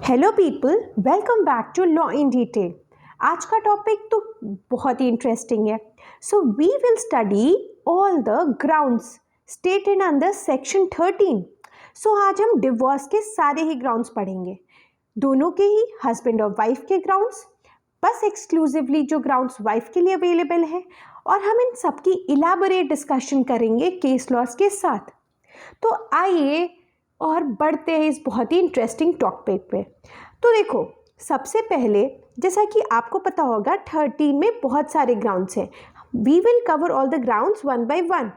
Hello people, welcome back to law in detail. आज का topic तो बहुत ही इंटरेस्टिंग है। So we will study all the grounds stated under section 13। So आज हम डिवोर्स के सारे ही ग्राउंड्स पढ़ेंगे, दोनों के ही, हस्बैंड और वाइफ के ग्राउंड्स, बस एक्सक्लूसिवली जो ग्राउंड्स वाइफ के लिए अवेलेबल है, और हम इन सबकी इलाबोरेट डिस्कशन करेंगे केस लॉज के साथ। तो आइए और बढ़ते हैं इस बहुत ही इंटरेस्टिंग टॉपिक पे। तो देखो, सबसे पहले जैसा कि आपको पता होगा 13 में बहुत सारे ग्राउंड्स हैं। We will cover all the grounds one by one.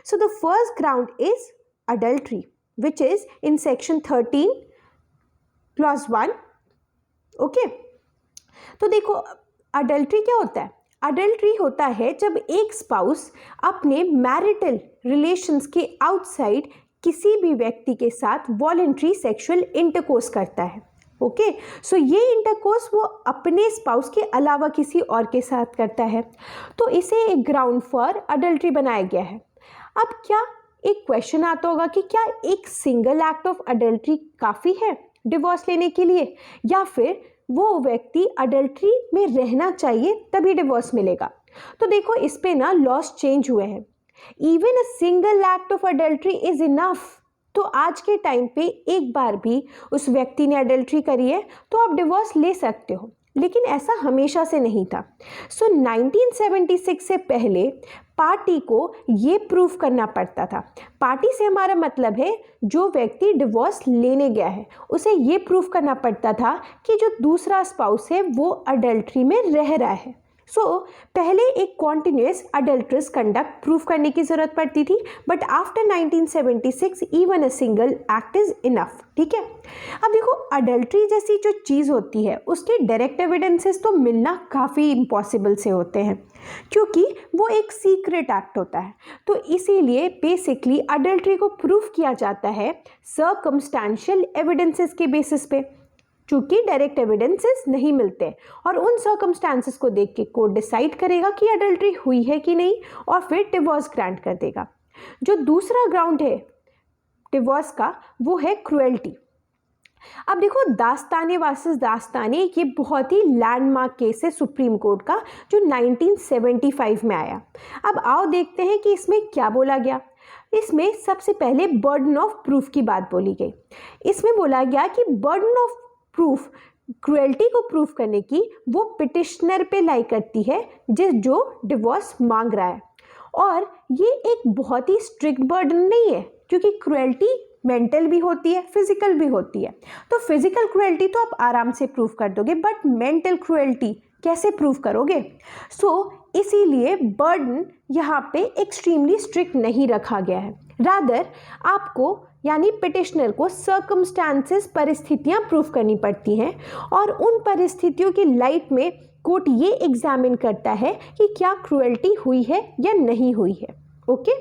So the first ground is adultery which is in section 13 clause 1। Okay, तो देखो अडल्ट्री क्या होता है। अडल्ट्री होता है जब एक स्पाउस अपने मैरिटल रिलेशंस के आउटसाइड किसी भी व्यक्ति के साथ वॉलंटरी सेक्सुअल इंटरकोर्स करता है। ओके, सो ये इंटरकोर्स वो अपने स्पाउस के अलावा किसी और के साथ करता है, तो इसे एक ग्राउंड फॉर अडल्ट्री बनाया गया है। अब क्या एक क्वेश्चन आता होगा कि क्या एक सिंगल एक्ट ऑफ अडल्ट्री काफ़ी है डिवोर्स लेने के लिए, या फिर वो व्यक्ति अडल्ट्री में रहना चाहिए तभी डिवोर्स मिलेगा। तो देखो, इस पे ना लॉज चेंज हुए हैं। Even a single act of adultery is enough. तो आज के टाइम पे एक बार भी उस व्यक्ति ने अडल्ट्री करी है तो आप डिवोर्स ले सकते हो, लेकिन ऐसा हमेशा से नहीं था। सो 1976 से पहले पार्टी को ये प्रूफ करना पड़ता था। पार्टी से हमारा मतलब है जो व्यक्ति डिवोर्स लेने गया है, उसे ये प्रूफ करना पड़ता था कि जो दूसरा स्पाउस है वो अडल्ट्री में रह रहा है। पहले एक कॉन्टिन्यूस अडल्ट्रस कंडक्ट प्रूफ करने की जरूरत पड़ती थी, but after 1976 even a single act is enough. ठीक है, अब देखो अडल्ट्री जैसी जो चीज़ होती है उसके डायरेक्ट एविडेंसेस तो मिलना काफ़ी इम्पॉसिबल से होते हैं, क्योंकि वो एक सीक्रेट एक्ट होता है। तो इसीलिए बेसिकली अडल्ट्री को प्रूफ किया जाता है सर्कमस्टेंशियल एविडेंसेस के बेसिस पे, चूंकि डायरेक्ट एविडेंसेस नहीं मिलते, और उन सर्कमस्टांसेस को देख के कोर्ट डिसाइड करेगा कि अडल्ट्री हुई है कि नहीं, और फिर डिवोर्स ग्रांट कर देगा। जो दूसरा ग्राउंड है डिवोर्स का वो है क्रुएल्टी। अब देखो, दास्ताने वर्सेस दास्ताने ये बहुत ही लैंडमार्क केस है सुप्रीम कोर्ट का, जो 1975 में आया। अब आओ देखते हैं कि इसमें क्या बोला गया। इसमें सबसे पहले बर्डन ऑफ प्रूफ की बात बोली गई। इसमें बोला गया कि बर्डन ऑफ प्रूफ क्रुएल्टी को प्रूफ करने की वो पिटिशनर पे लाई करती है जो डिवोर्स मांग रहा है, और ये एक बहुत ही स्ट्रिक्ट बर्डन नहीं है, क्योंकि क्रुएल्टी मेंटल भी होती है, फिजिकल भी होती है। तो फिजिकल क्रुएल्टी तो आप आराम से प्रूफ कर दोगे, बट मेंटल क्रुएल्टी कैसे प्रूफ करोगे। इसीलिए बर्डन यहाँ पे एक्सट्रीमली स्ट्रिक्ट नहीं रखा गया है। रादर आपको यानी पिटिशनर को सर्कमस्टांसेस परिस्थितियाँ प्रूफ करनी पड़ती हैं, और उन परिस्थितियों की लाइट में कोर्ट ये एग्जामिन करता है कि क्या क्रुएल्टी हुई है या नहीं हुई है। ओके,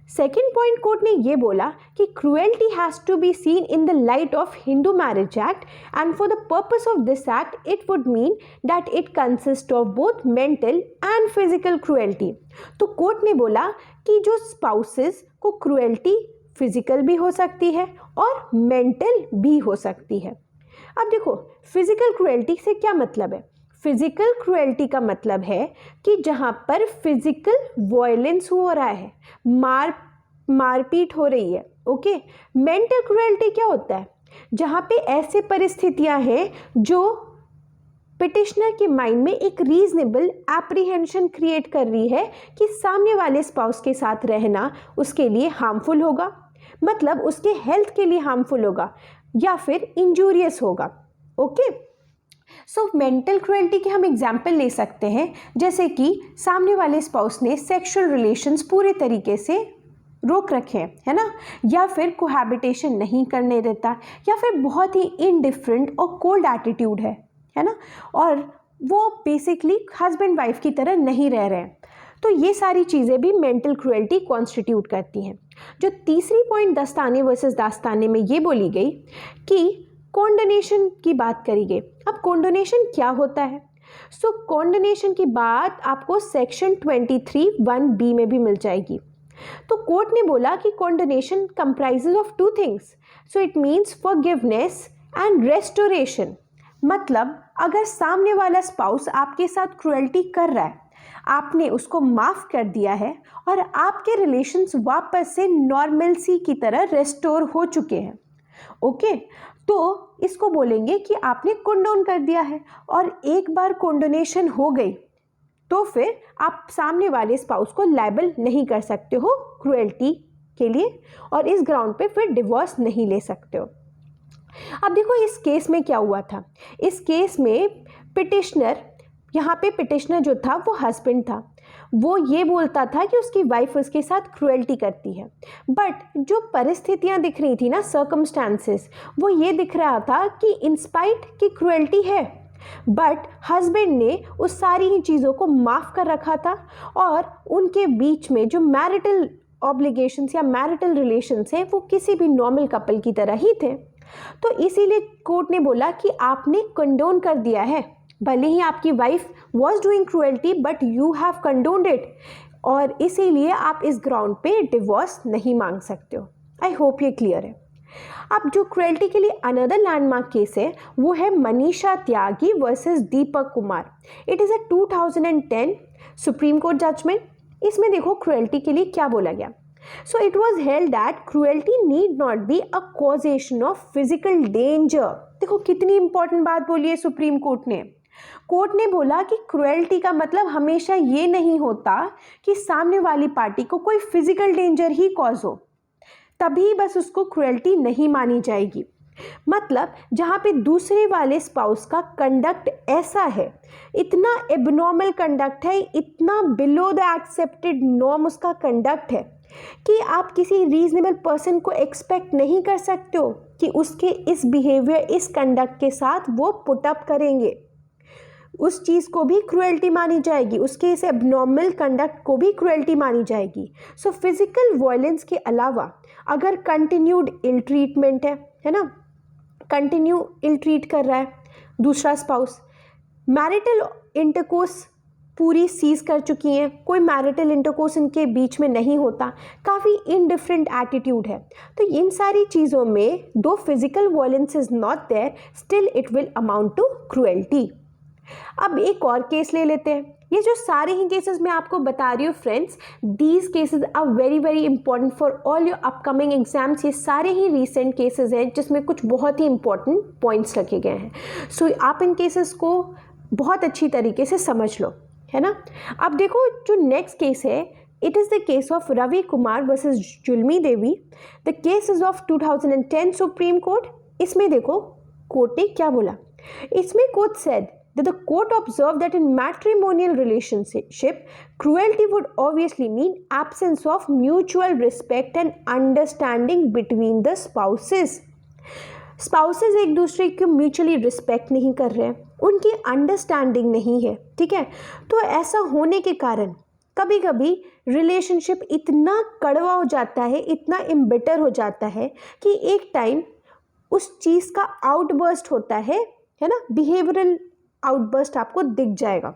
सेकेंड पॉइंट कोर्ट ने ये बोला कि cruelty has to be seen in the light of Hindu marriage act, and for the purpose of this act it would mean that it consist of both mental and physical cruelty. तो court ने बोला कि जो spouses को cruelty physical भी हो सकती है और मेंटल भी हो सकती है। अब देखो, फिजिकल क्रुएल्टी से क्या मतलब है। फिजिकल क्रुएल्टी का मतलब है कि जहाँ पर फिजिकल वायलेंस हो रहा है, मारपीट हो रही है। ओके, मेंटल क्रुएल्टी क्या होता है, जहाँ पे ऐसे परिस्थितियाँ हैं जो पिटिशनर के माइंड में एक रीजनेबल एप्रीहेंशन क्रिएट कर रही है कि सामने वाले स्पाउस के साथ रहना उसके लिए हार्मफुल होगा, मतलब उसके हेल्थ के लिए हार्मफुल होगा या फिर इंजूरियस होगा। ओके, सो मेंटल क्रुएल्टी के हम एग्जाम्पल ले सकते हैं, जैसे कि सामने वाले स्पाउस ने सेक्सुअल रिलेशंस पूरे तरीके से रोक रखे हैं, है ना, या फिर कोहैबिटेशन नहीं करने देता, या फिर बहुत ही इनडिफरेंट और कोल्ड एटीट्यूड है ना, और वो बेसिकली हस्बैंड वाइफ की तरह नहीं रह रहे हैं। तो ये सारी चीज़ें भी मेंटल क्रुएल्टी कॉन्स्टिट्यूट करती हैं। जो तीसरी पॉइंट दस्ताने वर्सेस दास्ताने में ये बोली गई कि कॉन्डोनेशन की बात करी गई। अब कॉन्डोनेशन क्या होता है। कॉन्डोनेशन की बात आपको सेक्शन 23(1)(b) में भी मिल जाएगी। तो कोर्ट ने बोला कि condonation comprises of two things, so it means forgiveness and restoration, मतलब अगर सामने वाला स्पाउस आपके साथ क्रुएल्टी कर रहा है, आपने उसको माफ़ कर दिया है और आपके रिलेशंस वापस से नॉर्मलसी की तरह रेस्टोर हो चुके हैं, ओके, तो इसको बोलेंगे कि आपने कंडोन कर दिया है। और एक बार कंडोनेशन हो गई तो फिर आप सामने वाले स्पाउस को लायबल नहीं कर सकते हो क्रुएल्टी के लिए, और इस ग्राउंड पे फिर डिवोर्स नहीं ले सकते हो। अब देखो इस केस में क्या हुआ था। इस केस में पिटिशनर, यहाँ पे पिटिशनर जो था वो हस्बैंड था, वो ये बोलता था कि उसकी वाइफ उसके साथ क्रुएल्टी करती है, बट जो परिस्थितियाँ दिख रही थी ना, सर्कमस्टांसेस, वो ये दिख रहा था कि इंस्पाइट की क्रुएल्टी है, बट हस्बैंड ने उस सारी ही चीज़ों को माफ़ कर रखा था और उनके बीच में जो मैरिटल ऑब्लिगेशंस या मैरिटल रिलेशंस हैं वो किसी भी नॉर्मल कपल की तरह ही थे। तो इसीलिए कोर्ट ने बोला कि आपने कंडोन कर दिया है, भले ही आपकी wife was doing cruelty but you have condoned it, और इसीलिए आप इस ग्राउंड पे डिवोर्स नहीं मांग सकते हो। आई होप ये क्लियर है। अब जो क्रुएल्टी के लिए अनदर लैंडमार्क केस है वो है Manisha Tyagi versus Deepak Kumar. It is a 2010 supreme court judgment. इसमें देखो क्रुएल्टी के लिए क्या बोला गया। So it was held that cruelty need not be a causation of physical danger। देखो कितनी इंपॉर्टेंट बात बोली है सुप्रीम कोर्ट ने। कोर्ट ने बोला कि क्रुएल्टी का मतलब हमेशा ये नहीं होता कि सामने वाली पार्टी को कोई फिजिकल डेंजर ही कॉज हो, तभी बस उसको क्रुएल्टी नहीं मानी जाएगी। मतलब जहाँ पे दूसरे वाले स्पाउस का कंडक्ट ऐसा है, इतना एबनॉर्मल कंडक्ट है, इतना बिलो द एक्सेप्टेड नॉर्म उसका कंडक्ट है कि आप किसी रीजनेबल पर्सन को एक्सपेक्ट नहीं कर सकते हो कि उसके इस बिहेवियर, इस कंडक्ट के साथ वो पुटअप करेंगे, उस चीज़ को भी क्रुएल्टी मानी जाएगी, उसके इस एबनॉर्मल कंडक्ट को भी क्रुएल्टी मानी जाएगी। सो फिजिकल वायलेंस के अलावा अगर कंटिन्यूड इल ट्रीटमेंट है ना, कंटिन्यू इल ट्रीट कर रहा है दूसरा स्पाउस, मैरिटल इंटरकोर्स पूरी सीज कर चुकी हैं, कोई मैरिटल इंटरकोर्स इनके बीच में नहीं होता, काफ़ी इनडिफरेंट एटीट्यूड है, तो इन सारी चीज़ों में though physical violence is not there, still it will amount to cruelty. अब एक और केस ले लेते हैं। ये जो सारे ही केसेस मैं आपको बता रही हूँ friends, these cases are very very important for all your upcoming exams. ये सारे ही रिसेंट केसेस हैं जिसमें कुछ बहुत ही इंपॉर्टेंट पॉइंट्स रखे गए हैं। सो आप इन केसेस को बहुत अच्छी तरीके से समझ लो, है ना। अब देखो जो नेक्स्ट केस है, it is the case of Ravi Kumar versus Julmi Devi. The case is of 2010 supreme court. इसमें देखो कोर्ट ने क्या बोला। इसमें court said that the court observed that in matrimonial relationship, cruelty would obviously mean absence of mutual respect and understanding between the spouses. Spouses एक दूसरे को mutually respect नहीं कर रहे हैं, उनकी अंडरस्टैंडिंग नहीं है, ठीक है। तो ऐसा होने के कारण कभी कभी रिलेशनशिप इतना कड़वा हो जाता है, इतना इम्बिटर हो जाता है कि एक टाइम उस चीज़ का आउटबर्स्ट होता है ना, बिहेवियरल आउटबर्स्ट आपको दिख जाएगा।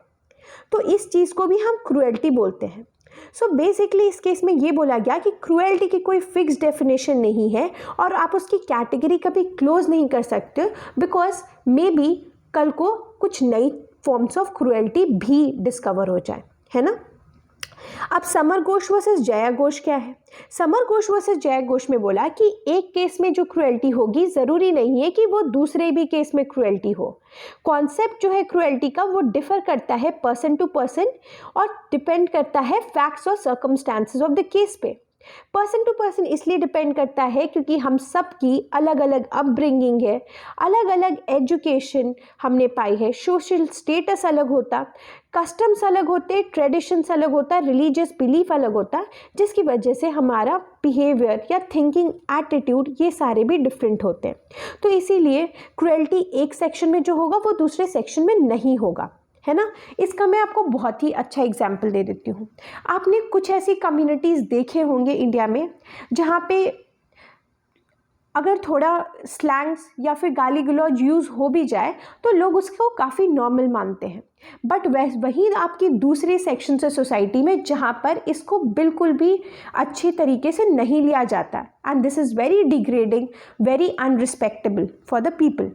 तो इस चीज़ को भी हम क्रुएल्टी बोलते हैं। सो बेसिकली इस केस में ये बोला गया कि क्रुएल्टी की कोई फिक्स डेफिनेशन नहीं है और आप उसकी कैटेगरी कभी क्लोज नहीं कर सकते, बिकॉज मे बी कल को कुछ नई फॉर्म्स ऑफ क्रुएल्टी भी डिस्कवर हो जाए, है ना। अब समर घोष वर्सेस जया घोष क्या है। समर घोष वर्सेस जया घोष में बोला कि एक केस में जो क्रुएल्टी होगी ज़रूरी नहीं है कि वो दूसरे भी केस में क्रुएल्टी हो। कॉन्सेप्ट जो है क्रुएल्टी का वो डिफर करता है पर्सन टू पर्सन और डिपेंड करता है फैक्ट्स और सर्कमस्टांसेस ऑफ द केस पे। पर्सन टू पर्सन इसलिए डिपेंड करता है क्योंकि हम सब की अलग अलग अपब्रिंगिंग है, अलग अलग एजुकेशन हमने पाई है, सोशल स्टेटस अलग होता, कस्टम्स अलग होते, ट्रेडिशंस अलग होता, रिलीजियस बिलीफ अलग होता, जिसकी वजह से हमारा बिहेवियर या थिंकिंग एटीट्यूड ये सारे भी डिफरेंट होते हैं। तो इसीलिए क्रुएल्टी एक सेक्शन में जो होगा वो दूसरे सेक्शन में नहीं होगा, है ना। इसका मैं आपको बहुत ही अच्छा एग्जाम्पल दे देती हूँ। आपने कुछ ऐसी कम्युनिटीज़ देखे होंगे इंडिया में जहाँ पे अगर थोड़ा स्लैंग्स या फिर गाली गलौज यूज़ हो भी जाए तो लोग उसको काफ़ी नॉर्मल मानते हैं। बट वही आपकी दूसरी सेक्शन है सोसाइटी में जहाँ पर इसको बिल्कुल भी अच्छी तरीके से नहीं लिया जाता, and this is very degrading, very unrespectable for the people.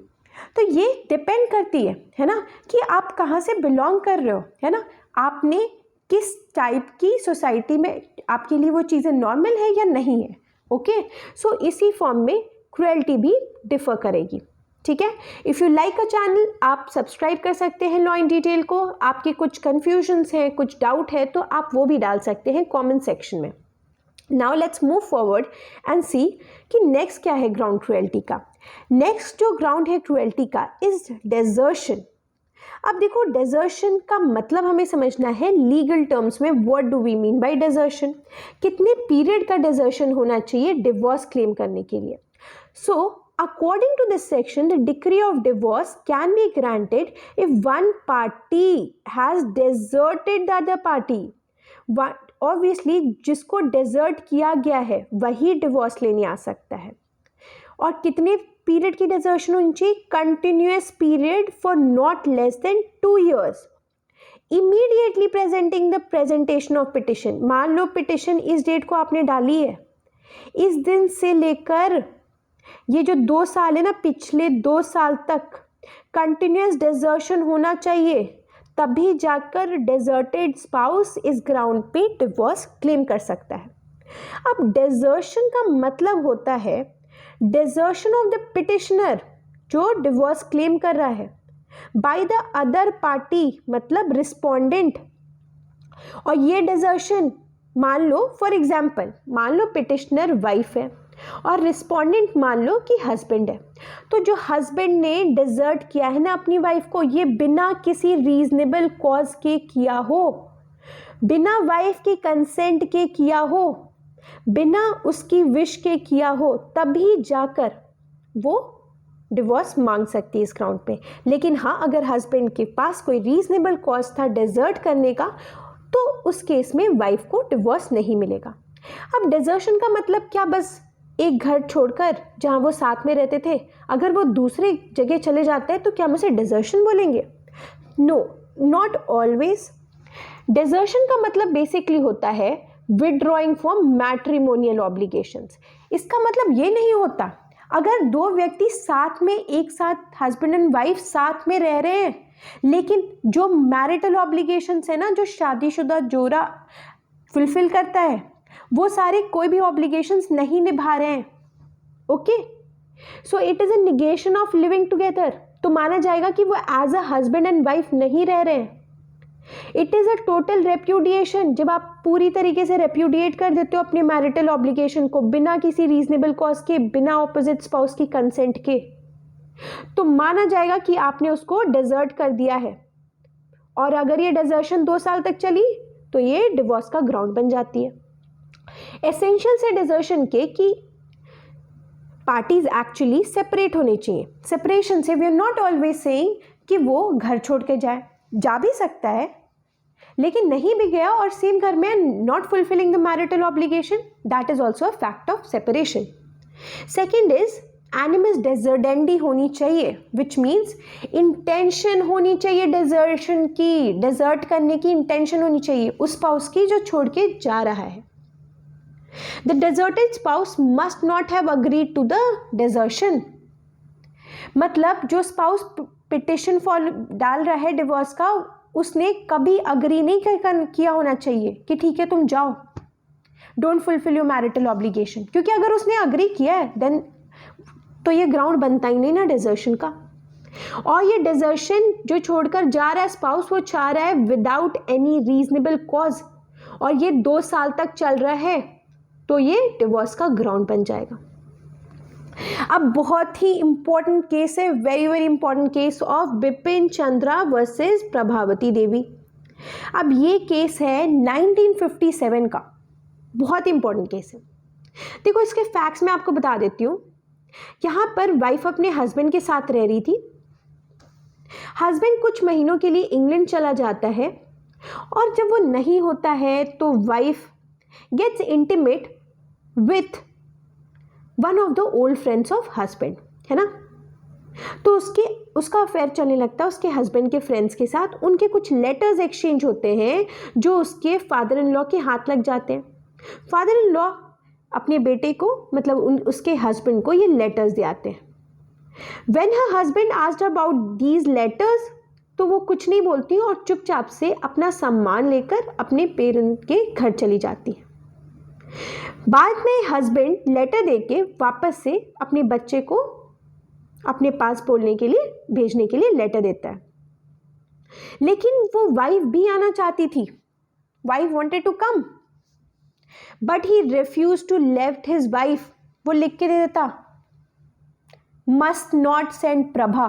तो ये डिपेंड करती है ना, कि आप कहाँ से बिलोंग कर रहे हो, है ना, आपने किस टाइप की सोसाइटी में, आपके लिए वो चीज़ें नॉर्मल है या नहीं है। ओके, सो इसी फॉर्म में क्रुएल्टी भी डिफर करेगी। ठीक है, if you like a channel आप सब्सक्राइब कर सकते हैं लॉ इन डिटेल को। आपके कुछ कन्फ्यूजन्स हैं, कुछ डाउट है तो आप वो भी डाल सकते हैं कमेंट सेक्शन में। Now let's move forward and see कि नेक्स्ट क्या है ग्राउंड क्रुएल्टी का। नेक्स्ट जो ग्राउंड है क्रुएल्टी का इज डेजर्शन। अब देखो, डेजर्शन का मतलब हमें समझना है लीगल टर्म्स में, what do we mean by desertion. कितने पीरियड का डेजर्शन होना चाहिए डिवोर्स क्लेम करने के लिए। So according to this section, the decree of divorce can be granted if one party has deserted the other party. Obviously जिसको desert किया गया है वही डिवोर्स लेने आ सकता है। और कितने पीरियड की डेजर्शन होनी चाहिए? Continuous period for not less than 2 years। Immediately presenting the presentation of petition. मान लो पिटिशन इस डेट को आपने डाली है, इस दिन से लेकर ये जो 2 साल है ना, पिछले 2 साल तक कंटिन्यूअस डेजर्शन होना चाहिए, तभी जाकर डेजर्टेड स्पाउस इस ग्राउंड पे डिवोर्स क्लेम कर सकता है। अब डेजर्शन का मतलब होता है डेजर्शन ऑफ द पिटिशनर, जो डिवोर्स क्लेम कर रहा है, बाय द अदर पार्टी मतलब रिस्पोंडेंट। और ये डेजर्शन, मान लो फॉर एग्जांपल, मान लो पिटिशनर वाइफ है और रिस्पोंडेंट मान लो कि हस्बैंड है, तो जो हस्बैंड ने डेजर्ट किया है ना अपनी वाइफ को, ये बिना किसी रीजनेबल कॉज के किया हो, बिना वाइफ की कंसेंट के किया हो, बिना उसकी विश के किया हो, तभी जाकर वो डिवोर्स मांग सकती है इस ग्राउंड पे। लेकिन हाँ, अगर हस्बैंड के पास कोई रीजनेबल कॉज था डेजर्ट करने का, तो उस केस में वाइफ को डिवोर्स नहीं मिलेगा। अब डेजर्शन का मतलब क्या? बस एक घर छोड़कर जहाँ वो साथ में रहते थे, अगर वो दूसरी जगह चले जाते हैं तो क्या हम उसे डेजर्शन बोलेंगे? No, not always. डेजर्शन का मतलब बेसिकली होता है विदड्रॉइंग फ्रॉम मैट्रिमोनियल ऑब्लिगेशंस। इसका मतलब ये नहीं होता अगर 2 व्यक्ति साथ में, एक साथ हस्बैंड एंड वाइफ साथ में रह रहे हैं, लेकिन जो मैरिटल ऑब्लिगेशंस है ना, जो शादीशुदा जोड़ा फुलफिल करता है, वो सारे कोई भी ऑब्लिगेशंस नहीं निभा रहे हैं। Okay, so it is a negation of living together, तो माना जाएगा कि वो as a husband and wife नहीं रह रहे हैं। It is a total repudiation, जब आप पूरी तरीके से रेप्यूडिएट कर देते हो अपने मैरिटल ऑब्लिगेशन को बिना किसी रीजनेबल कॉज के, बिना ऑपोजिट स्पाउस की कंसेंट के, तो माना जाएगा कि आपने उसको डेजर्ट कर दिया है। और अगर ये डेजर्शन 2 साल तक चली तो ये डिवोर्स का ग्राउंड बन जाती है। एसेंशियल से डेजर्शन के कि पार्टीज एक्चुअली सेपरेट होने चाहिए। सेपरेशन से we are not always saying कि वो घर छोड़ के जाए, जा भी सकता है, लेकिन नहीं भी गया और सेम घर में not fulfilling the marital obligation, that is also a fact of separation. Second is animus deserendi होनी चाहिए, विच मीन्स इंटेंशन होनी चाहिए डेजर्शन की, डेजर्ट करने की इंटेंशन होनी चाहिए उस स्पाउस की जो छोड़ के जा रहा है। The deserted spouse must not have agreed to the desertion, मतलब जो स्पाउस पिटिशन फॉर डाल रहा है डिवोर्स का, उसने कभी अग्री नहीं किया होना चाहिए कि ठीक है तुम जाओ, don't fulfil your marital obligation, क्योंकि अगर उसने अग्री किया है देन तो ये ग्राउंड बनता ही नहीं ना डेजर्शन का। और ये डेजर्शन जो छोड़कर जा रहा है स्पाउस, वो चाह रहा है विदाउट एनी रीजनेबल कॉज, और ये 2 साल तक चल रहा है, तो ये डिवोर्स का ग्राउंड बन जाएगा। अब बहुत ही इंपॉर्टेंट केस है, very very important case of Bipin Chandra versus Prabhavati Devi. अब ये केस है 1957 का, बहुत इंपॉर्टेंट केस है। देखो इसके फैक्ट्स मैं आपको बता देती हूँ। यहाँ पर वाइफ अपने हस्बैंड के साथ रह रही थी। हस्बैंड कुछ महीनों के लिए इंग्लैंड चला जाता है, और जब वो नहीं होता है तो wife gets intimate with one of the old friends of husband, है ना। तो उसका अफेयर चलने लगता है उसके हस्बैंड के फ्रेंड्स के साथ। उनके कुछ लेटर्स एक्सचेंज होते हैं जो उसके फादर इन लॉ के हाथ लग जाते हैं। फादर इन लॉ अपने बेटे को मतलब उसके हस्बैंड को ये लेटर्स दे आते हैं। When her husband asked about these letters, तो वो कुछ नहीं बोलती और चुपचाप से अपना सामान लेकर अपने पेरेंट के घर चली जाती है। बाद में हस्बैंड लेटर देके वापस से अपने बच्चे को अपने पास बोलने के लिए भेजने के लिए लेटर देता है, लेकिन वो वाइफ भी आना चाहती थी। Wife wanted to come but he refuse to left his wife. वो लिख के दे देता, must not send Prabha.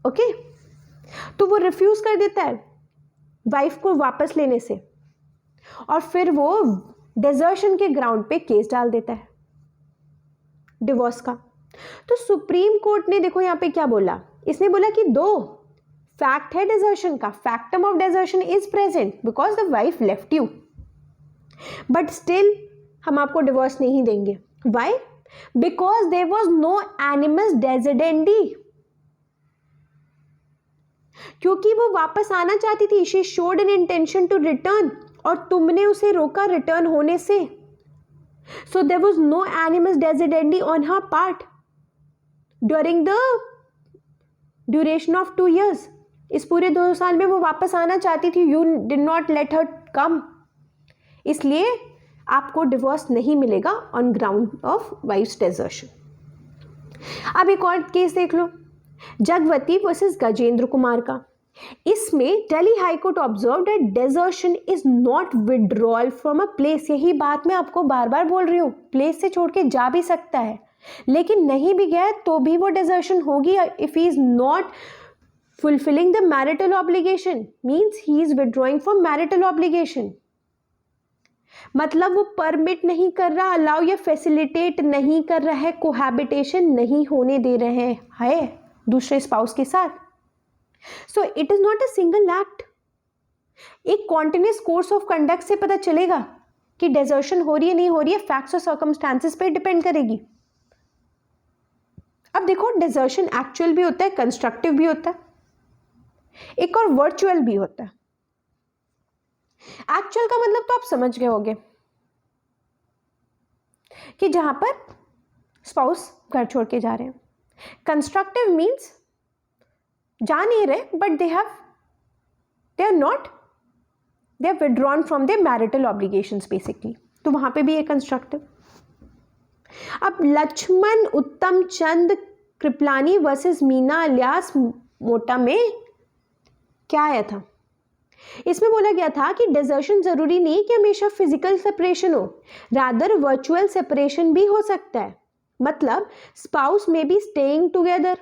Okay, तो वो रिफ्यूज कर देता है वाइफ को वापस लेने से और फिर वो डिजर्शन के ग्राउंड पे केस डाल देता है डिवोर्स का। तो सुप्रीम कोर्ट ने देखो यहां पे क्या बोला, इसने बोला कि दो फैक्ट है डिजर्शन का, factum of desertion is present because the wife left you, but still हम आपको डिवोर्स नहीं देंगे। Why? Because there was no animus deserendi, क्योंकि वो वापस आना चाहती थी। She showed an intention to return और तुमने उसे रोका रिटर्न होने से। So there was no animus deserendi on her part during the duration of 2 years। इस पूरे 2 साल में वो वापस आना चाहती थी। You did not let her come, इसलिए आपको डिवोर्स नहीं मिलेगा on ground of wife's desertion. अब एक और केस देख लो, जगवती वर्सेस गजेंद्र कुमार का। इसमें Delhi high court observe that desertion is not withdrawal from a place. यही बात मैं आपको बार बार बोल रही हूँ, प्लेस से छोड़ के जा भी सकता है, लेकिन नहीं भी गया तो भी वो डिजर्शन होगी if he is not fulfilling the marital obligation, means he is withdrawing from marital obligation। मतलब वो परमिट नहीं कर रहा, अलाउ या फैसिलिटेट नहीं कर रहा है, कोहैबिटेशन नहीं होने दे रहे हैं दूसरे स्पाउस के साथ। सो it is not a single act. एक कॉन्टिन्यूस कोर्स ऑफ कंडक्ट से पता चलेगा कि डिजर्शन हो रही है नहीं हो रही है, फैक्ट्स और सर्कमस्टांसेस पे डिपेंड करेगी। अब देखो, डिजर्शन एक्चुअल भी होता है, कंस्ट्रक्टिव भी होता है, एक और वर्चुअल भी होता है। एक्चुअल का मतलब तो आप समझ गए होंगे कि जहां पर स्पाउस घर छोड़ के जा रहे हैं। कंस्ट्रक्टिव मीन्स जा नहीं रहे but they are withdrawn from their marital obligations basically, तो वहां पे भी है कंस्ट्रक्टिव। अब लक्ष्मण उत्तम चंद कृपलानी वर्सेस मीना अलियास मोटा में क्या आया था? इसमें बोला गया था कि डिजर्शन जरूरी नहीं कि हमेशा फिजिकल सेपरेशन हो, रादर वर्चुअल सेपरेशन भी हो सकता है। मतलब स्पाउस में be staying together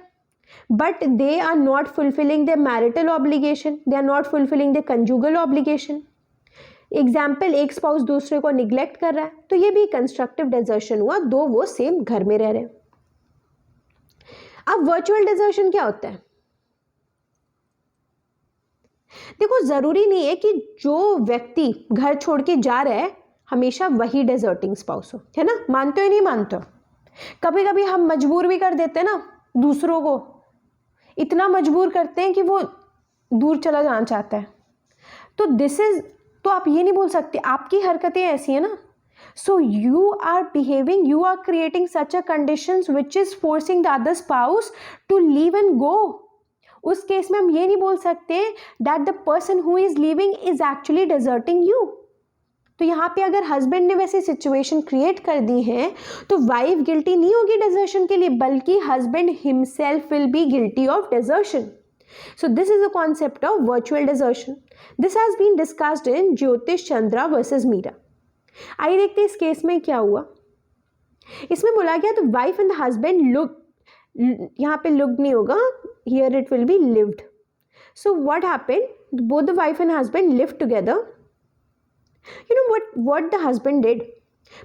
but they are not fulfilling their marital obligation, they are not fulfilling their conjugal obligation. Example, एक स्पाउस दूसरे को निग्लेक्ट कर रहा है, तो ये भी कंस्ट्रक्टिव डिजर्शन हुआ, दो वो सेम घर में रह रहे हैं। अब वर्चुअल डिजर्शन क्या होता है? देखो, जरूरी नहीं है कि जो व्यक्ति घर छोड़ के जा रहा है हमेशा वही डिजर्टिंग स्पाउस हो, है ना। मानते हो नहीं मानते हो? कभी कभी हम मजबूर भी कर देते हैं ना दूसरों को, इतना मजबूर करते हैं कि वो दूर चला जाना चाहता है। तो आप ये नहीं बोल सकते आपकी हरकतें ऐसी है ना। So you are behaving, you are creating such a conditions which is forcing the other spouse to leave and go. उस केस में हम ये नहीं बोल सकते that the person who is living is actually deserting you. तो यहाँ पे अगर हस्बैंड ने वैसे सिचुएशन क्रिएट कर दी है तो वाइफ गिल्टी नहीं होगी डिजर्शन के लिए, बल्कि husband himself will be guilty of desertion. So this is the concept of virtual desertion. This has been discussed in ज्योतिष चंद्रा versus मीरा। आइए देखते हैं इस केस में क्या हुआ। इसमें बोला गया तो वाइफ एंड हस्बैंड लुक, यहाँ पे लुक नहीं होगा, here it will be lived. So what happened? Both the wife and husband lived together. You know what the husband did?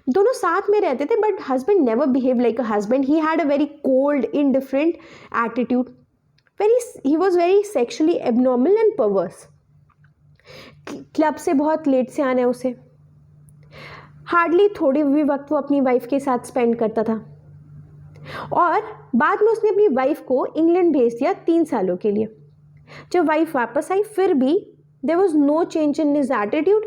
दोनों साथ में रहते थे but husband never behaved like a husband. He had a very cold, indifferent attitude. He was very sexually abnormal and perverse. Club से बहुत late से आना है उसे, हार्डली थोड़ी भी वक्त वो अपनी वाइफ के साथ स्पेंड करता था और बाद में उसने अपनी वाइफ को इंग्लैंड भेज दिया 3 सालों के लिए। जब वाइफ वापस आई फिर भी there was no change in his attitude.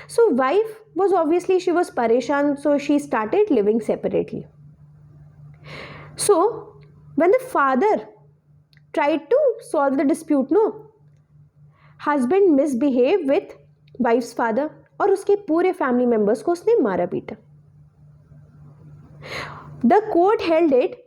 So wife was obviously she was परेशान, so she started living separately. So when the father tried to solve the dispute, no, husband misbehaved with wife's father और उसके पूरे family members को उसने मारा पीटा। The court held it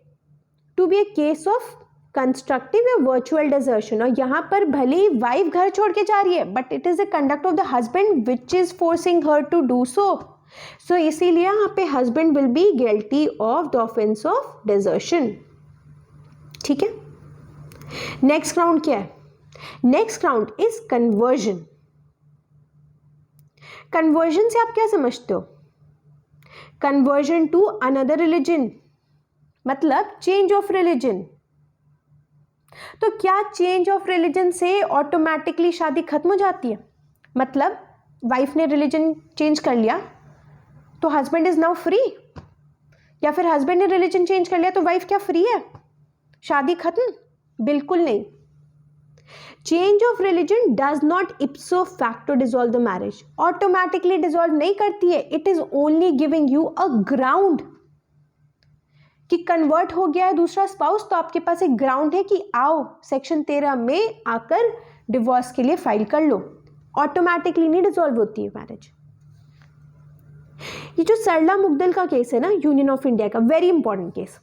to be a case of constructive या virtual desertion, और यहाँ पर भले ही वाइफ घर छोड़ के जा रही है but it is the conduct of the husband which is forcing her to do so इसीलिए यहाँ पे husband will be guilty of the offence of desertion. ठीक है, नेक्स्ट ग्राउंड क्या है? Next ground is conversion. Conversion से आप क्या समझते हो? कन्वर्जन टू अनदर रिलीजन, मतलब चेंज ऑफ रिलीजन। तो क्या चेंज ऑफ रिलीजन से ऑटोमेटिकली शादी खत्म हो जाती है? मतलब वाइफ ने रिलीजन चेंज कर लिया तो हस्बैंड इज नाउ फ्री, या फिर हस्बैंड ने रिलीजन चेंज कर लिया तो वाइफ क्या फ्री है? शादी खत्म? बिल्कुल नहीं। Change of religion does not इप्सो facto dissolve the marriage, automatically dissolve नहीं करती है। It is only giving you a ground कि कन्वर्ट हो गया है दूसरा स्पाउस, तो आपके पास एक ग्राउंड है कि आओ सेक्शन 13 में आकर डिवोर्स के लिए फाइल कर लो। ऑटोमेटिकली नहीं डिसॉल्व होती है मैरिज। ये जो सरला मुग्दल का केस है ना, यूनियन ऑफ इंडिया का, वेरी इंपॉर्टेंट केस,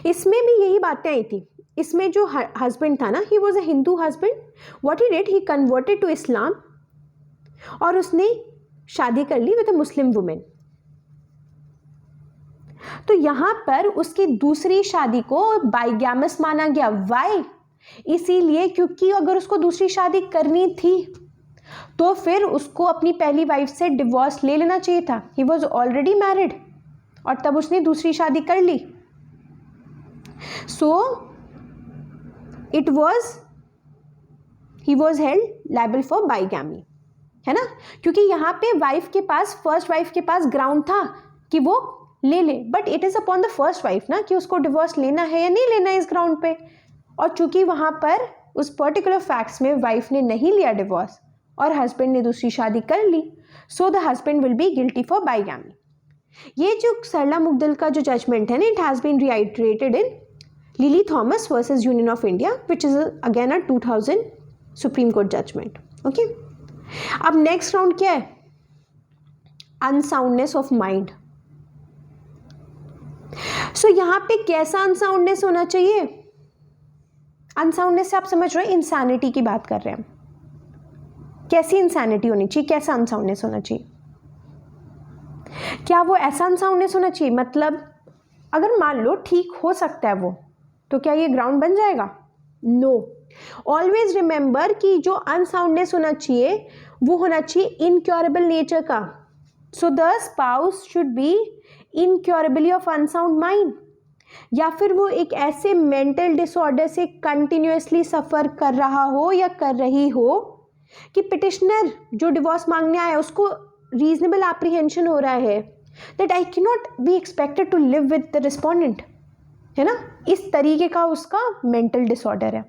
इसमें भी यही बातें आई थी। इसमें जो हस्बैंड था ना, he was a Hindu husband, what he did, he converted to Islam और उसने शादी कर ली विद अ मुस्लिम वुमेन। तो यहां पर उसकी दूसरी शादी को बाइगैमस माना गया। वाई? इसीलिए क्योंकि अगर उसको दूसरी शादी करनी थी तो फिर उसको अपनी पहली वाइफ से डिवोर्स ले लेना चाहिए था। ही वॉज ऑलरेडी मैरिड और तब उसने दूसरी शादी कर ली। So he was held liable for bigamy, है ना, क्योंकि यहाँ पे वाइफ के पास, फर्स्ट वाइफ के पास ग्राउंड था कि वो ले ले, but it is upon the first wife ना कि उसको डिवोर्स लेना है या नहीं लेना है इस ग्राउंड पे। और चूंकि वहाँ पर उस पर्टिकुलर फैक्ट्स में वाइफ ने नहीं लिया डिवोर्स और हस्बैंड ने दूसरी शादी कर ली, so the husband will be guilty for bigamy. ये जो सरला मुग्दल का जो जजमेंट है ना, it has been reiterated in Lily Thomas versus Union of India, which is again a 2000 Supreme Court judgment. Okay. अब next round क्या है? Unsoundness of mind. So यहाँ पे कैसा unsoundness होना चाहिए? Unsoundness से आप समझ रहे हो, insanity की बात कर रहे हैं। कैसी insanity होनी चाहिए? कैसा unsoundness होना चाहिए? क्या वो ऐसा unsoundness होना चाहिए, मतलब अगर मान लो ठीक हो सकता है वो, तो क्या ये ग्राउंड बन जाएगा? नो। ऑलवेज रिमेंबर कि जो अनसाउंडनेस होना चाहिए वो होना चाहिए इनक्योरेबल नेचर का। So the spouse should be incurably of unsound mind, या फिर वो एक ऐसे मेंटल डिसऑर्डर से कंटिन्यूसली सफ़र कर रहा हो या कर रही हो कि पिटिशनर जो डिवोर्स मांगने आया उसको रीजनेबल एप्रीहेंशन हो रहा है that I can not be expected to live with the respondent, है ना, इस तरीके का उसका मेंटल डिसऑर्डर है।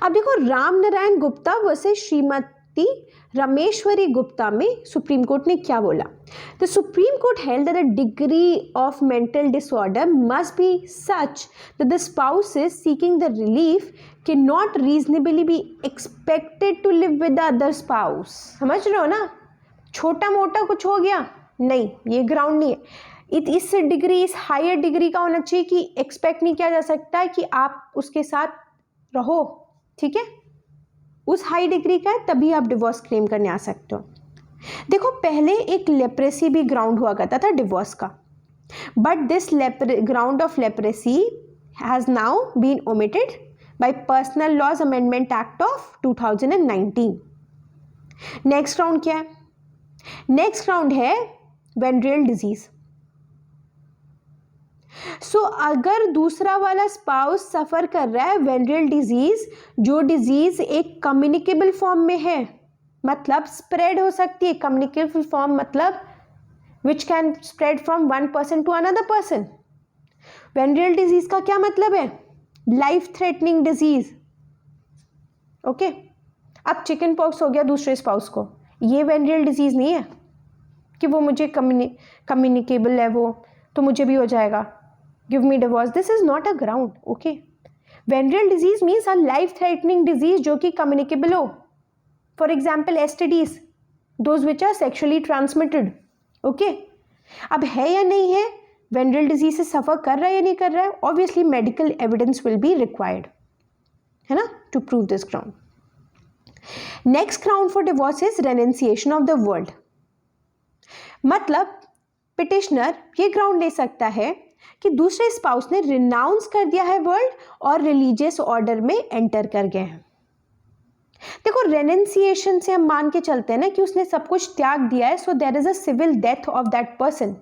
अब देखो, राम नारायण गुप्ता वर्सेस श्रीमती रमेश्वरी गुप्ता में सुप्रीम कोर्ट ने क्या बोला? The supreme court held that the degree of mental disorder must be such that the spouse is seeking the relief can not reasonably be expected to live with the other spouse. समझ रहे हो ना, छोटा मोटा कुछ हो गया नहीं, ये ग्राउंड नहीं है। इस डिग्री, इस हायर डिग्री का होना चाहिए कि एक्सपेक्ट नहीं किया जा सकता है कि आप उसके साथ रहो, ठीक है, उस हाई डिग्री का है, तभी आप डिवोर्स क्लेम करने आ सकते हो। देखो, पहले एक लेप्रेसी भी ग्राउंड हुआ करता था डिवोर्स का, but this ground of leprosy has now been omitted by personal laws amendment act of 2019। Next round क्या है? Next round is venereal disease. So अगर दूसरा वाला स्पाउस सफ़र कर रहा है वेनरियल डिजीज, जो डिजीज एक कम्युनिकेबल फॉर्म में है, मतलब स्प्रेड हो सकती है, कम्युनिकेबल फॉर्म मतलब which can spread from one person to another person. Venereal disease का क्या मतलब है? Life threatening disease. ओके, अब चिकन पॉक्स हो गया दूसरे स्पाउस को, ये वेनरियल डिजीज नहीं है कि वो मुझे कम्युनिकेबल है वो तो मुझे भी हो जाएगा, give me divorce, this is not a ground. Okay, venereal disease means a life threatening disease जो कि कम्युनिकेबल हो। For example STDs, those which are sexually transmitted. Okay, अब है या नहीं है, वेनरियल डिजीज से सफर कर रहा है या नहीं कर रहा है, obviously medical evidence will be required, है ना, to prove this ground. Next ground for divorce is renunciation of the world. मतलब पिटिशनर ये ग्राउंड ले सकता है कि दूसरे स्पाउस ने रिनाउंस कर दिया है वर्ल्ड और रिलीजियस ऑर्डर में एंटर कर गए हैं। देखो, रेनंसिएशन से हम मान के चलते हैं ना कि उसने सब कुछ त्याग दिया है, so there is a civil death of that person.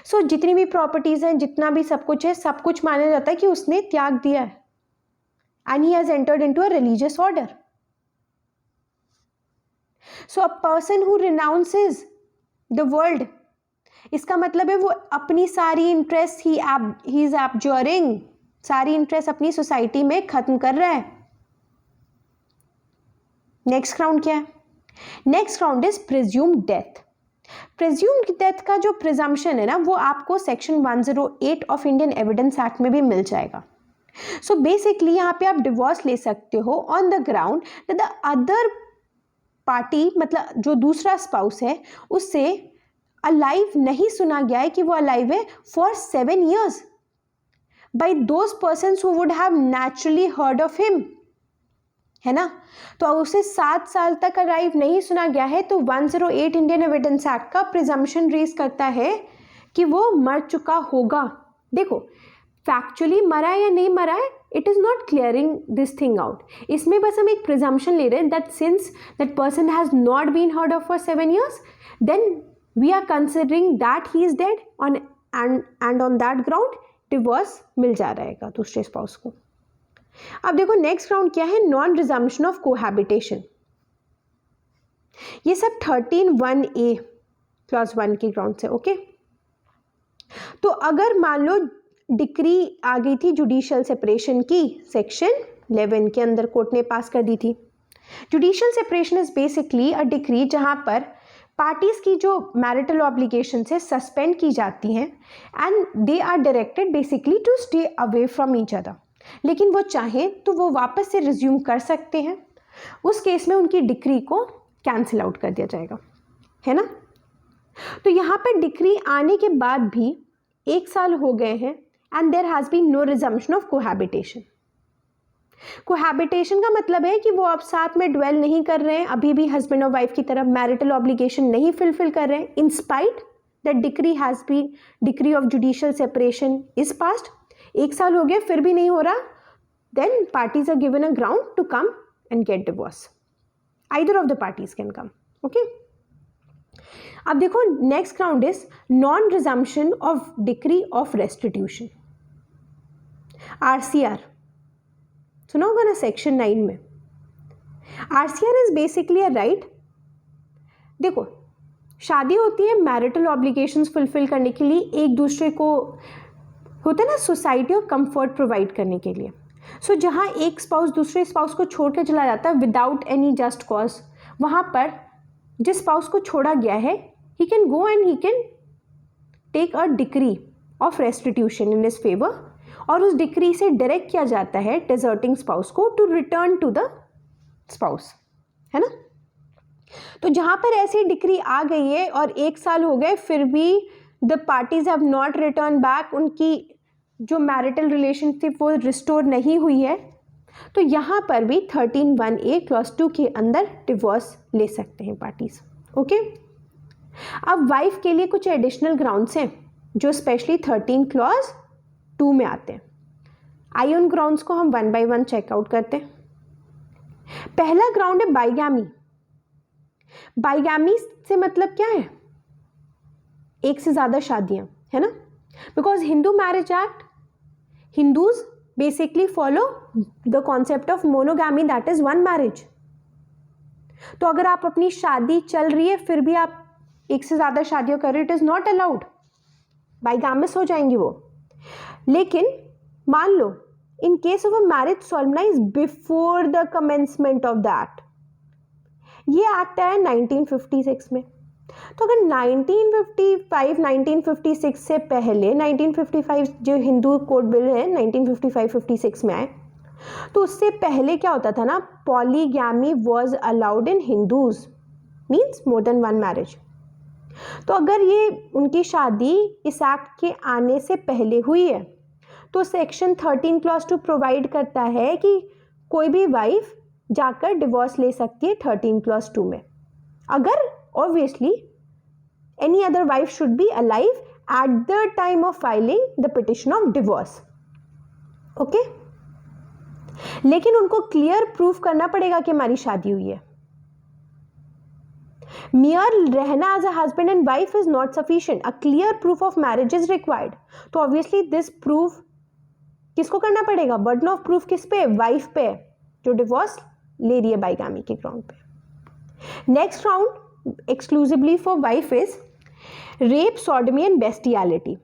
So जितनी भी प्रॉपर्टीज हैं, जितना भी सब कुछ है, सब कुछ माना जाता है कि उसने त्याग दिया है and he has entered into a religious order. So a person who renounces the world, इसका मतलब है वो अपनी सारी इंटरेस्ट ही इज एब्जॉरिंग, सारी इंटरेस्ट अपनी सोसाइटी में खत्म कर रहा है। नेक्स्ट ग्राउंड क्या है? Next ground is presumed death. Presumed death का जो प्रिजम्पशन है ना, वो आपको section 108 of Indian evidence act में भी मिल जाएगा। सो बेसिकली यहाँ पे आप डिवोर्स ले सकते हो on the ground that the other party, मतलब जो दूसरा स्पाउस है, उससे अलाइव नहीं सुना गया है कि वो अलाइव है for 7 years by those persons who would have naturally heard of him, है ना। तो उसे 7 साल तक अलाइव नहीं सुना गया है, तो 108 इंडियन एविडेंस एक्ट का प्रिजम्पशन रेज करता है कि वो मर चुका होगा। देखो, फैक्चुअली मरा है या नहीं मरा है, it is not clearing this thing out. इसमें बस हम एक प्रिजम्पशन ले रहे हैं that since that person has not been heard of for 7 years, then we are considering that he is dead on and on that ground divorce मिल जा रहेगा दूसरे स्पाउस को। अब देखो नेक्स्ट ग्राउंड क्या है? Non resumption of cohabitation. ये सब 13(1)(a) क्लॉज 1 की ग्राउंड से। ओके, तो अगर मान लो डिक्री आ गई थी जुडिशियल सेपरेशन की, सेक्शन 11 के अंदर कोर्ट ने पास कर दी थी। Judicial separation is basically a decree जहां पर पार्टीज की जो मैरिटल ऑब्लिगेशन से सस्पेंड की जाती हैं and they are directed basically to stay away from each other, लेकिन वो चाहें तो वो वापस से रिज्यूम कर सकते हैं। उस केस में उनकी डिक्री को कैंसिल आउट कर दिया जाएगा, है ना। तो यहाँ पर डिक्री आने के बाद भी 1 साल हो गए हैं and there has been no resumption of cohabitation. Cohabitation का मतलब है कि वो अब साथ में ड्वेल नहीं कर रहे हैं, अभी भी हस्बैंड और वाइफ की तरफ मैरिटल ऑब्लिगेशन नहीं फुलफिल कर रहे हैं, in spite that decree has been, decree of judicial separation is passed. 1 साल हो गया फिर भी नहीं हो रहा, then parties are given a ground to come and get divorce. Either of the parties can come. Okay, अब देखो next ground is non resumption of decree of restitution, RCR। सुना होगा ना सेक्शन 9 में। RCR is basically a right. देखो, शादी होती है मैरिटल ऑब्लिगेशंस फुलफिल करने के लिए, एक दूसरे को होता है ना सोसाइटी और कंफर्ट प्रोवाइड करने के लिए। सो जहाँ एक स्पाउस दूसरे स्पाउस को छोड़ के चला जाता है विदाउट एनी जस्ट कॉज, वहाँ पर जिस स्पाउस को छोड़ा गया है he can go and he can take a decree of restitution in his favour, और उस डिक्री से डायरेक्ट किया जाता है डिजर्टिंग स्पाउस को to return to the spouse, है ना। तो जहाँ पर ऐसी डिक्री आ गई है और 1 साल हो गए फिर भी the parties have not return back, उनकी जो मैरिटल रिलेशनशिप वो रिस्टोर नहीं हुई है, तो यहाँ पर भी 13(1)(a) क्लॉज 2 के अंदर डिवोर्स ले सकते हैं पार्टीज। ओके, अब वाइफ के लिए कुछ एडिशनल ग्राउंड्स हैं जो स्पेशली 13 क्लॉज 2 में आते हैं। आइए उन ग्राउंड्स को हम 1 by 1 चेकआउट करते हैं। पहला ग्राउंड है बाइगैमी। बाइगैमी से मतलब क्या है? एक से ज्यादा शादियां, है ना। Because Hindu marriage act, Hindus basically follow the concept of monogamy, that is 1 marriage। तो अगर आप अपनी शादी चल रही है फिर भी आप एक से ज़्यादा शादियाँ कर रहे हो, it is not allowed, bigamous हो जाएंगी वो। लेकिन मान लो in case of a marriage solemnize before the commencement of the act, ये एक्ट आया 1956 में, तो अगर 1955 1956 से पहले, 1955 जो हिंदू कोड बिल है 1955-56 में आए, तो उससे पहले क्या होता था ना, polygamy was allowed in Hindus, means more than one marriage. तो अगर ये उनकी शादी इस एक्ट के आने से पहले हुई है तो सेक्शन 13 क्लॉज 2 प्रोवाइड करता है कि कोई भी वाइफ जाकर डिवोर्स ले सकती है 13 क्लॉज 2 में, अगर obviously any other wife should be alive at the time of filing the petition of divorce. Okay, लेकिन उनको क्लियर प्रूफ करना पड़ेगा कि हमारी शादी हुई है। mere रहना as a husband and wife is not sufficient, a clear proof of marriage is required। तो obviously this proof किसको करना पड़ेगा, burden of proof किस पे, वाइफ पे, जो डिवोर्स ले रही है बाइगामी के ग्राउंड पे। Next round exclusively for wife is rape, sodomy and bestiality.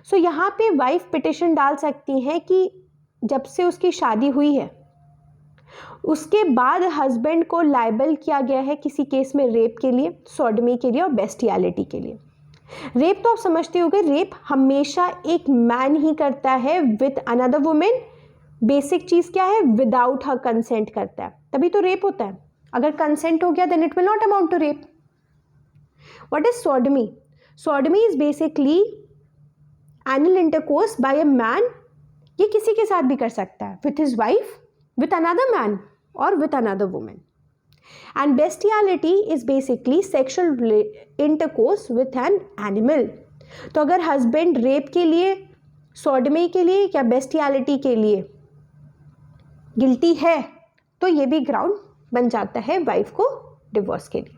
So यहाँ पे वाइफ पिटिशन डाल सकती हैं कि जब से उसकी शादी हुई है उसके बाद हस्बैंड को लायबल किया गया है किसी केस में रेप के लिए, सॉडमी के लिए और बेस्टियलिटी के लिए। रेप तो आप समझते होंगे, रेप हमेशा एक मैन ही करता है विद अनदर वुमेन। बेसिक चीज़ क्या है, विदाउट हर कंसेंट करता है, तभी तो रेप होता है। अगर कंसेंट हो गया then it will not amount to rape. What is sodomy? Sodomy is basically anal intercourse by a man, ये किसी के साथ भी कर सकता है, with his wife, with another man और with another women. And bestiality is basically sexual intercourse with an animal. तो अगर हस्बैंड रेप के लिए, सॉडमी के लिए या बेस्टियलिटी के लिए गिल्टी है तो ये भी ग्राउंड बन जाता है वाइफ को डिवोर्स के लिए।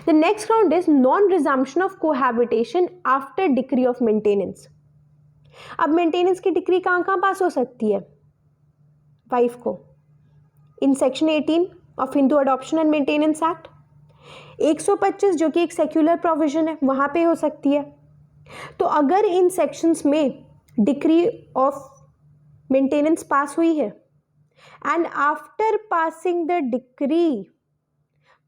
The next ground is non resumption of cohabitation after decree of maintenance. अब मेंटेनेंस की डिक्री कहाँ पास हो सकती है वाइफ को? In section 18 of Hindu adoption and maintenance act, 125 जो कि एक सेक्युलर प्रोविजन है वहाँ पे हो सकती है। तो अगर इन सेक्शंस में डिक्री ऑफ मेंटेनेंस पास हुई है and after passing the decree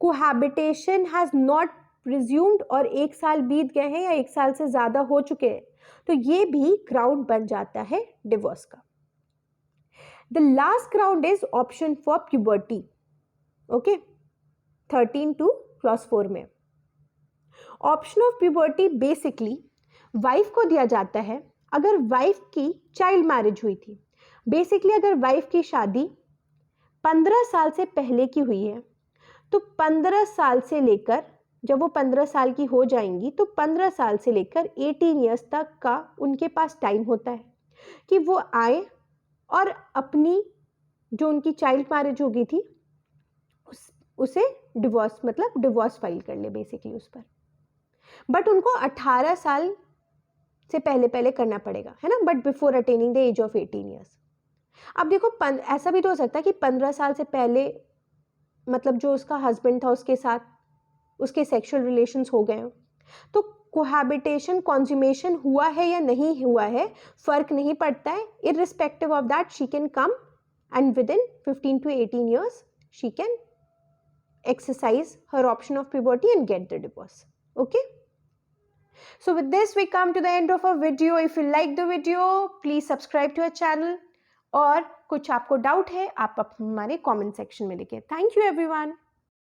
cohabitation has not resumed और 1 साल बीत गए हैं या 1 साल से ज़्यादा हो चुके हैं, तो ये भी ग्राउंड बन जाता है डिवोर्स का। The last ground is option for puberty. Okay, 13 two clause 4 में option of puberty basically wife को दिया जाता है अगर वाइफ की चाइल्ड मैरिज हुई थी। बेसिकली अगर वाइफ की शादी 15 साल से पहले की हुई है तो 15 साल से लेकर, जब वो 15 साल की हो जाएंगी तो 15 साल से लेकर 18 ईयर्स तक का उनके पास टाइम होता है कि वो आए और अपनी जो उनकी चाइल्ड मैरिज हो गई थी उसे डिवोर्स, मतलब डिवोर्स फाइल कर ले बेसिकली उस पर। बट उनको 18 साल से पहले करना पड़ेगा, है ना, but before attaining the age of 18 years. अब देखो ऐसा भी तो हो सकता है कि 15 साल से पहले, मतलब जो उसका हस्बैंड था उसके साथ उसके सेक्सुअल रिलेशंस हो गए, तो कोहैबिटेशन कॉन्ज्यूमेशन हुआ है या नहीं हुआ है फर्क नहीं पड़ता है। Irrespective of that she can come and with in 15 to 18 years she can exercise her option of puberty and get the divorce. Okay, so with this we come to the end of our video. If you like the video please subscribe to our channel, और कुछ आपको doubt है आप हमारे comment section में लिखें। Thank you everyone.